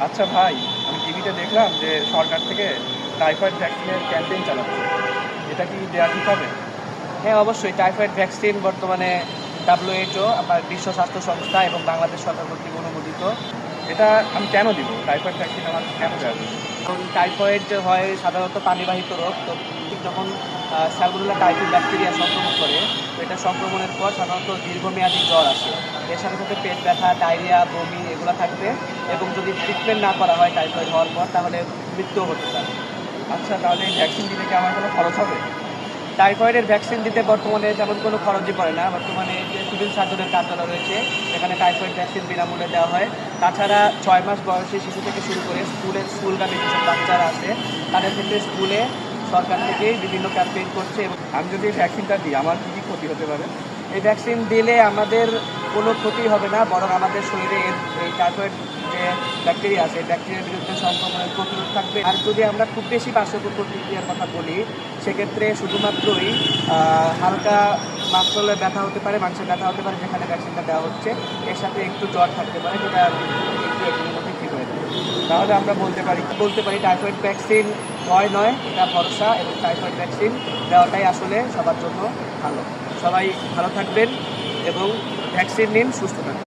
আচ্ছা ভাই, আমি টিভিতে দেখলাম যে সরকার থেকে টাইফয়েড ভ্যাকসিনের ক্যাম্পেইন চালাচ্ছে। এটা কি দেওয়া ঠিক হবে? হ্যাঁ, অবশ্যই টাইফয়েড ভ্যাকসিন বর্তমানে WHO, আমার বিশ্ব স্বাস্থ্য সংস্থা এবং বাংলাদেশ সরকার কর্তৃক অনুমোদিত। এটা আমি কেন দিব? টাইফয়েড ভ্যাকসিন আমার কেন দেওয়া উচিত? কারণ টাইফয়েড যে হয় সাধারণত পানিবাহিত রোগ, তো ঠিক যখন স্যালমোনেলা টাইফি ব্যাকটেরিয়া সংক্রমণ করে, তো এটা সংক্রমণের পর সাধারণত দীর্ঘমেয়াদী জ্বর আসে। এর সাথে সাথে পেট ব্যথা, ডায়রিয়া, বমি এগুলো থাকবে, এবং যদি ট্রিটমেন্ট না করা হয় টাইফয়েড হওয়ার পর তাহলে মৃত্যুও হতে পারে। আচ্ছা, তাহলে এই ভ্যাকসিন দিলে কি আমার কোনো খরচ হবে? টাইফয়েডের ভ্যাকসিন দিতে বর্তমানে তেমন কোনো খরচই পড়ে না। বর্তমানে যে সিভিল সার্জনের কার্যালয় রয়েছে, সেখানে টাইফয়েড ভ্যাকসিন বিনামূল্যে দেওয়া হয়। তাছাড়া 6 মাস বয়সী শিশু থেকে শুরু করে স্কুলগামী যেসব বাচ্চারা আছে, তাদের ক্ষেত্রে স্কুলে সরকার থেকে বিভিন্ন ক্যাম্পেইন করছে। এবং আমি যদি এই ভ্যাকসিনটা দিই, আমার কী কী ক্ষতি হতে পারে? এই ভ্যাকসিন দিলে আমাদের কোনো ক্ষতি হবে না, বরং আমাদের শরীরে এই টাইফয়েড যে ব্যাকটেরিয়া আছে, এই ব্যাকটেরিয়ার বিরুদ্ধে সংক্রমণের প্রতিরোধ থাকবে। আর যদি আমরা খুব বেশি পার্শ্ব প্রতিক্রিয়ার কথা বলি, সেক্ষেত্রে শুধুমাত্রই হালকা মাংসলের ব্যথা হতে পারে, মাংসের ব্যথা হতে পারে যেখানে ভ্যাকসিনটা দেওয়া হচ্ছে। এর সাথে একটু জ্বর থাকতে পারে, যেটা একটু একদিনের মধ্যে ঠিক হয়ে যাবে। তাহলে আমরা বলতে পারি টাইফয়েড ভ্যাকসিন ভয় নয়, এটা ভরসা, এবং টাইফয়েড ভ্যাকসিন দেওয়াটাই আসলে সবার জন্য ভালো। সবাই ভালো থাকবেন এবং ভ্যাকসিন নিন, সুস্থ থাকবেন।